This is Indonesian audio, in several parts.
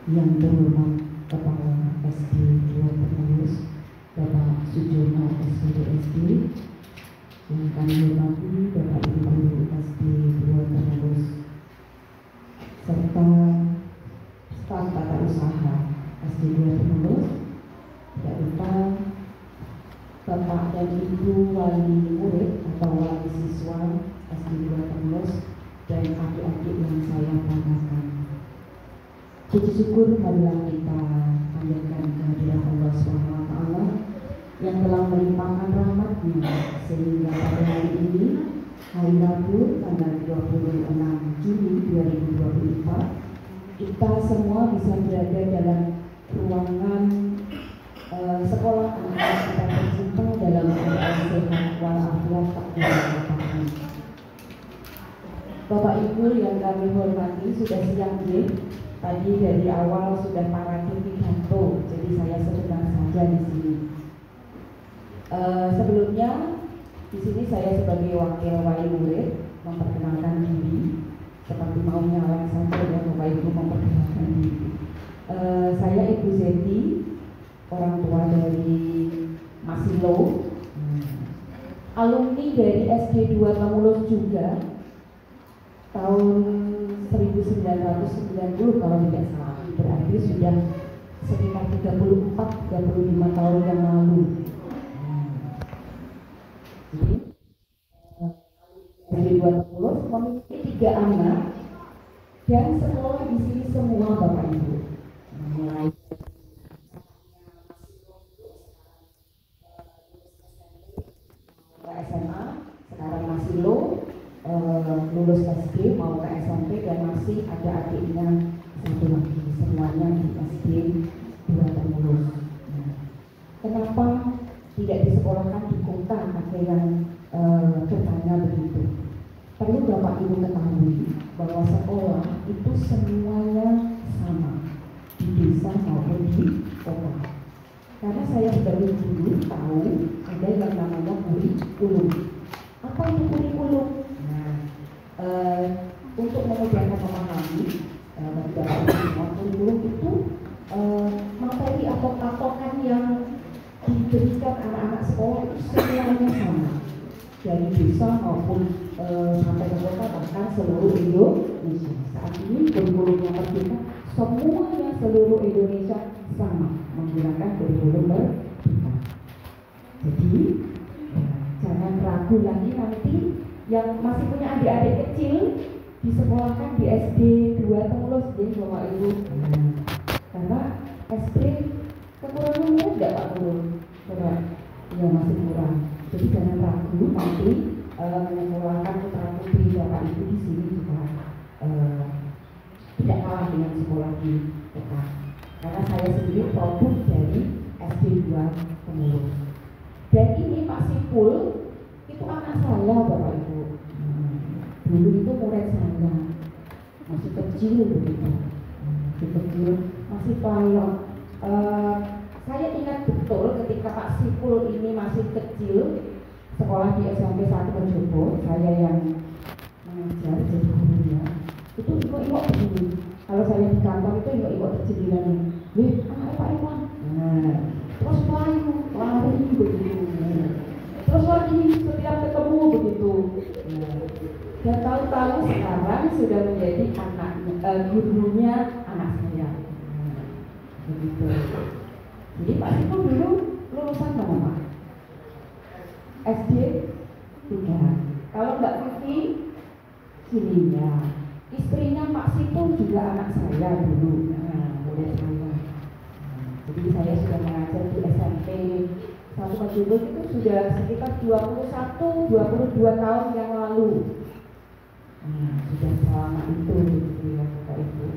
Yang terhormat Kepala SD 2 Terulus Bapak Sujono SPDSD, yang kami hormati Bapak Ibu Guru SD 2 Terulus, serta staf tata usaha SD 2 Terulus, tidak lupa Bapak dan Ibu wali murid atau wali siswa SD 2 Terulus dan adik-adik yang saya banggakan. Puji syukur marilah kita panjatkan kehadiran Allah SWT yang telah melimpahkan rahmat-Nya sehingga pada hari ini, hari Rabu tanggal 26 Juni 2024, kita semua bisa berada dalam ruangan sekolah anak kita tercinta dalam keadaan sehat walafiat tak berapa. Bapak Ibu yang kami hormati, sudah siang ya. Tadi dari awal sudah paratif pidato, jadi saya sebentar saja di sini. Sebelumnya di sini saya sebagai wakil wali murid memperkenalkan diri seperti maunya orang saja ya, Bapak Ibu memperkenalkan diri. Saya Ibu Zeti, orang tua dari Masilo, alumni dari SD 2 Temulus juga, tahun 1990 kalau tidak salah, berarti sudah sekitar 34-35 tahun yang lalu. Jadi SD 2 Temulus memiliki 3 anak dan sekolah di sini semua Bapak Ibu, mulai SMA, sekarang masih lulus SD mau ke SMP dan masih ada adiknya satu lagi, semuanya di SD 2 Terulus. Kenapa tidak disekolahkan di kota? Ada yang bertanya begitu. Perlu Bapak Ibu ketahui bahwa sekolah itu semuanya sama di desa maupun di kota. Karena saya sebagai guru tahu ada yang namanya kurikulum. Apa itu kurikulum? Untuk memudahkan memahami bagi Bapak Ibu, kurikulum itu materi atau patokan yang diberikan anak-anak sekolah itu semuanya sama dari desa maupun sampai ke kota, bahkan seluruh Indonesia. Saat ini kurikulumnya Merdeka, semuanya seluruh Indonesia sama menggunakan kurikulum Merdeka. Jadi jangan ragu lagi nanti yang masih punya adik-adik kecil disekolahkan di SD 2 Temulus jadi Bapak Ibu. Karena SD kekurangannya tidak Pak Guru, ya masih kurang. Jadi jangan ragu nanti menyekolahkan putra putri Bapak Ibu di sini juga tidak kalah dengan sekolah di kota. Karena saya sendiri produk dari SD 2 Temulus. Dan ini Pak Sipul itu anak saya Bapak Ibu. Dulu itu murid saya, masih kecil begitu, masih pelayan. Saya ingat betul ketika Pak Sipul ini masih kecil, sekolah di SMP 1 Mojobo, saya yang mengajar jadi gurunya. Itu ibu-ibu begini. Kalau saya di kantor itu ibu-ibu terjadilah nih, anak Pak Iwan. Terus lari begitu. Terus lagi setiap ketemu begitu. Dan tahu-tahu sekarang sudah menjadi gurunya anak saya. Begitu. Jadi Pak Sipul dulu lulusan mana Pak? SD 3. Kalau Mbak Vivi sini ya. Istrinya Pak Sipul juga anak saya dulu. Murid saya. Jadi saya sudah mengajar di SMP 1 Mojobo itu sudah sekitar 21-22 tahun yang lalu. Sudah selama itu gitu ya Bapak Ibu.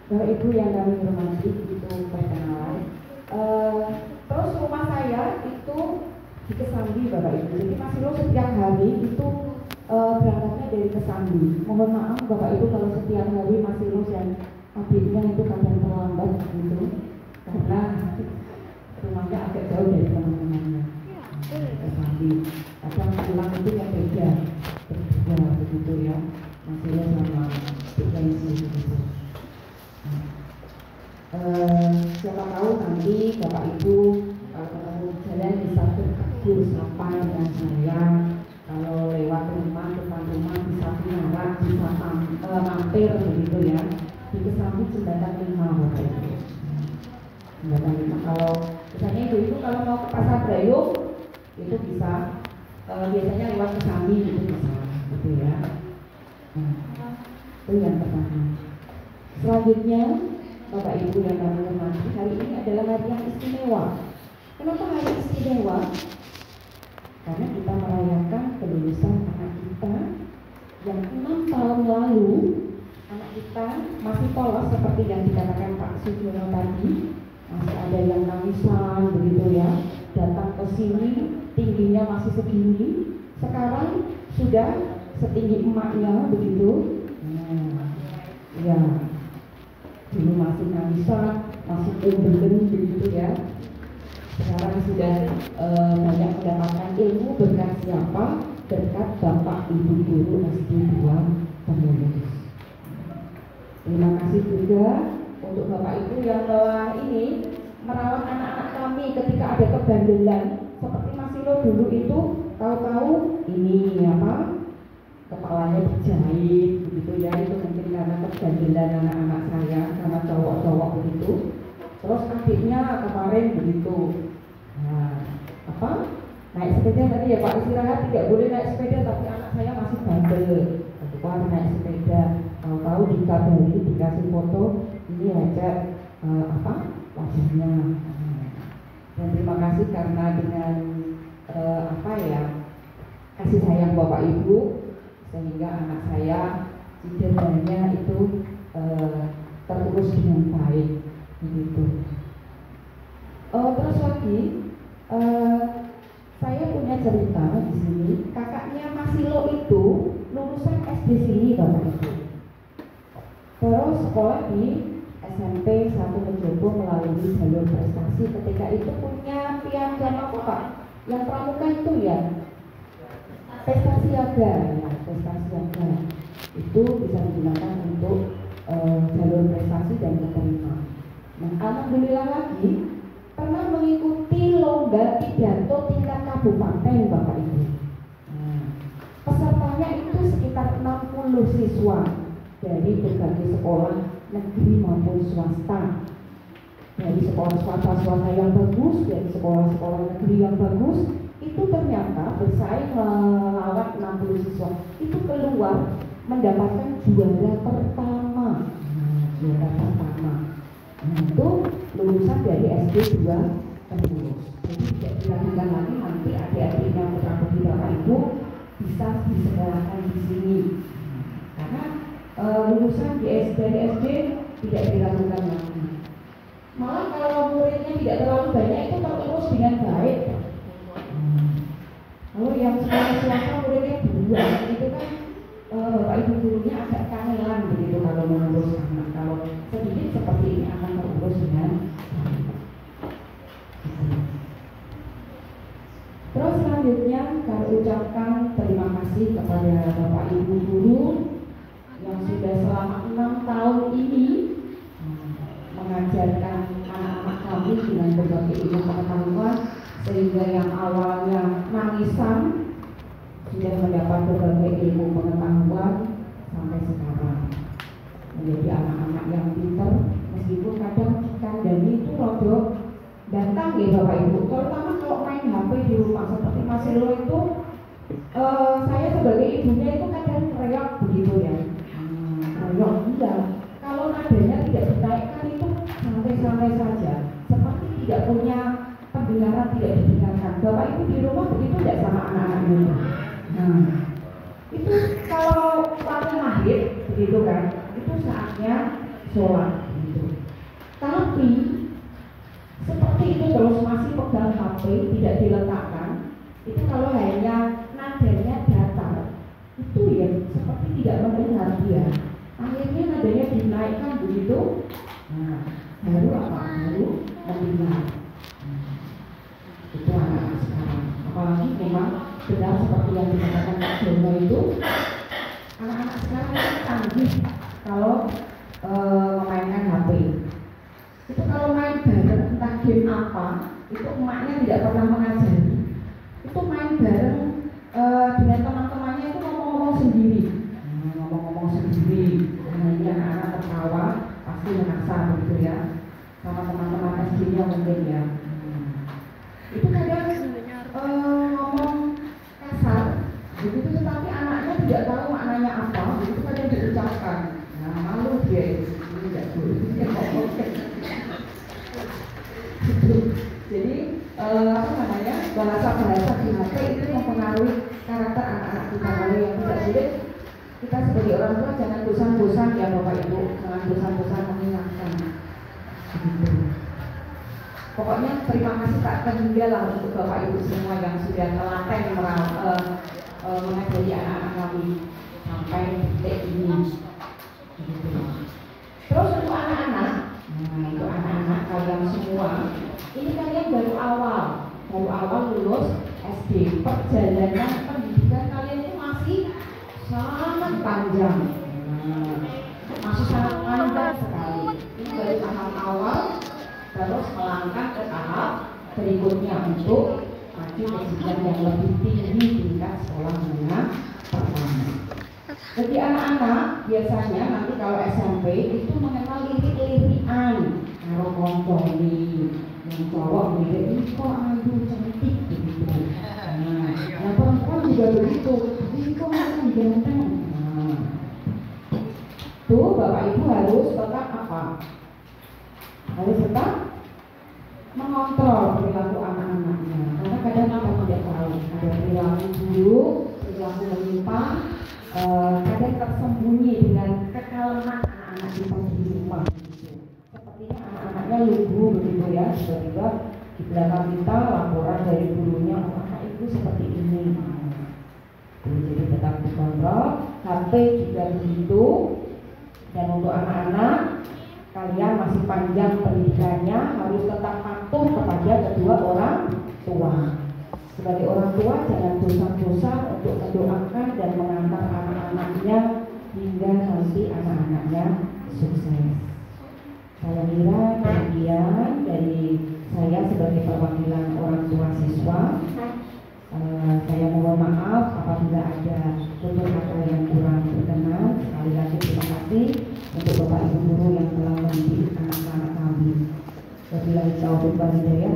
Bapak Ibu yang kami hormati, itu perkenalan. Terus rumah saya itu di Kesambi Bapak Ibu. Jadi Mas Ilo setiap hari itu berangkatnya dari Kesambi. Mohon maaf Bapak Ibu kalau setiap hari Mas Ilo dan adiknya itu kadang terlambat gitu, karena rumahnya agak jauh dari teman-temannya. Kesambi. Kadang pulang itu yang beda begitu ya, Mas Ilo sama Ibu begitu. sekali Bapak Ibu kalau ketemu jalan bisa bertegur sapa dengan saya, kalau lewat rumah depan rumah bisa menyapa, bisa mampir begitu ya di Kesambi Jembatan 5 Bapak Ibu. Jembatan 5 kalau misalnya ibu-ibu kalau mau ke Pasar Brayung itu bisa biasanya lewat Kesambi itu bisa gitu ya. Nah, itu yang pertama. Selanjutnya Bapak Ibu yang kami hormati, hari ini adalah hari yang istimewa. Kenapa hari istimewa? Karena kita merayakan kelulusan anak kita yang 6 tahun lalu. Anak kita masih polos seperti yang dikatakan Pak Sugiono tadi, masih ada yang nangisan begitu ya, datang ke sini tingginya masih segini, sekarang sudah setinggi emaknya begitu. Ya, dulu masih nangisan, masih tumbuh begitu ya. Sekarang sudah banyak mendapatkan ilmu berkat siapa? Berkat Bapak Ibu Guru SD 2 Pengurus. Terima kasih juga untuk Bapak Ibu yang telah ini merawat anak-anak kami ketika ada kebandelan seperti Mas Silo dulu itu, tahu-tahu ini apa? Kepalanya dijahit begitu ya, itu mungkin karena kebandelan anak-anak saya karena cowok-cowok begitu. Terus adiknya kemarin begitu, nah, apa? Naik sepeda tadi ya Pak, istirahat tidak boleh naik sepeda, tapi anak saya masih bandel, keluar naik sepeda, tahu-tahu dikabari, dikasih foto, ini aja apa wajahnya. Dan terima kasih karena dengan apa ya kasih sayang Bapak Ibu sehingga anak saya cederanya itu terurus dengan baik begitu. Terus lagi saya punya cerita di sini. Kakaknya Mas Silo itu lulusan SD sini Bapak Ibu. Terus sekolah di SMP 1 Menjobo melalui jalur prestasi. Ketika itu punya piagam apa Pak? Yang pramuka itu ya pesta siaga, ya, pesta siaga itu bisa digunakan untuk jalur prestasi dan keterima. Nah, alhamdulillah lagi pernah mengikuti lomba pidato tingkat kabupaten Bapak Ibu. Nah, pesertanya itu sekitar 60 siswa dari berbagai sekolah negeri maupun swasta. Dari sekolah swasta yang bagus, dari sekolah-sekolah negeri yang bagus, itu ternyata bersaing melawan 60 siswa. Itu keluar mendapatkan juara pertama. Juara pertama. Nah, itu lulusan dari SD 2 Pengurus. Jadi tidak dilakukan lagi, nanti adik-adiknya putra-putri Bapak Ibu bisa disekolahkan di sini. Karena lulusan dari SD tidak dilakukan lagi. Malah kalau muridnya tidak terlalu banyak itu terurus dengan baik. Kalau yang sekolah swasta muridnya 2 itu kan Bapak Ibu gurunya agak kangelan begitu kalau mengurus anak. Kalau sedikit seperti ini akan terurus dengan baik. Terus selanjutnya kami ucapkan terima kasih kepada Bapak Ibu guru yang sudah selama 6 tahun ini mengajarkan anak-anak kami dengan berbagai ilmu pengetahuan, sehingga yang awalnya nangisan sudah mendapat berbagai ilmu pengetahuan sampai sekarang menjadi anak-anak yang pintar, meskipun kadang kandani itu rodok datang ya Bapak Ibu, terutama kalau main HP di rumah seperti Mas Silo itu, saya sebagai ibunya itu kadang reok begitu ya, reok iya. Kalau nadanya tidak dinaikkan itu santai-santai saja, seperti tidak punya pendengaran, tidak didengarkan. Bapak Ibu di rumah begitu tidak sama anak-anaknya. Nah, itu kalau waktu mahir begitu kan, itu saatnya sholat gitu. Tapi seperti itu terus masih pegang HP, tidak diletakkan, itu kalau hanya nadanya datar, itu ya seperti tidak mendengar dia. Akhirnya nadanya dinaikkan begitu, nah baru apa? Baru mendengar. Itu anak-anak sekarang. Apalagi memang benar seperti yang dikatakan Pak Jono itu, anak-anak sekarang itu canggih kalau memainkan HP. Itu kalau main bareng entah game itu emaknya tidak pernah mengajari, itu main bareng dengan teman-temannya itu ngomong-ngomong sendiri, ini anak-anak tertawa pasti merasa begitu ya, sama teman-teman SD-nya mungkin ya. Itu kadang ngomong kasar begitu, tetapi anaknya tidak tahu maknanya apa, itu kadang diucapkan. Nah, malu dia ini tidak boleh dia ngomong gitu. Jadi bahasa-bahasa di HP itu mempengaruhi karakter anak-anak kita. Kalau yang tidak boleh, kita sebagai orang tua jangan bosan-bosan ya Bapak Ibu, jangan bosan-bosan mengingatkan begitu. Pokoknya terima kasih tak terhingga lah untuk Bapak Ibu semua yang sudah telaten mengajari anak-anak kami sampai detik ini. Terus untuk anak-anak, untuk anak-anak kalian semua, ini kalian baru awal lulus SD. Perjalanan pendidikan kalian itu masih sangat panjang, masih sangat panjang sekali. Ini baru tahap awal, terus melangkah ke tahap berikutnya untuk maju ke jenjang yang lebih tinggi tingkat sekolah menengah pertama. Jadi anak-anak biasanya nanti kalau SMP itu mengenal lirik-lirikan, kalau konconi, yang cowok lirik kok ayu cantik begitu. Nah, yang perempuan juga begitu, ini kok ganteng. Nah, tuh Bapak Ibu harus tetap apa? Harus tetap mengontrol perilaku anak-anaknya, karena kadang kita tidak tahu ada perilaku buruk, perilaku menyimpang, kadang tersembunyi dengan kekalahan anak-anak kita di rumah. Sepertinya anak-anaknya lugu begitu ya, tiba-tiba di belakang kita laporan dari gurunya, anak ibu seperti ini. Jadi tetap dikontrol, HP juga begitu. Dan untuk anak-anak, kalian masih panjang pendidikannya, harus tetap patuh kepada kedua orang tua. Sebagai orang tua jangan bosan-bosan untuk mendoakan dan mengantar anak-anaknya hingga nanti anak-anaknya sukses. Saya kira kemudian dari saya sebagai perwakilan orang tua siswa, saya mohon maaf apabila ada tutur kata yang kurang berkenan. Sekali lagi terima kasih untuk Bapak Ibu guru yang telah mendidik anak-anak kami. Wabillahi taufiq wal hidayah.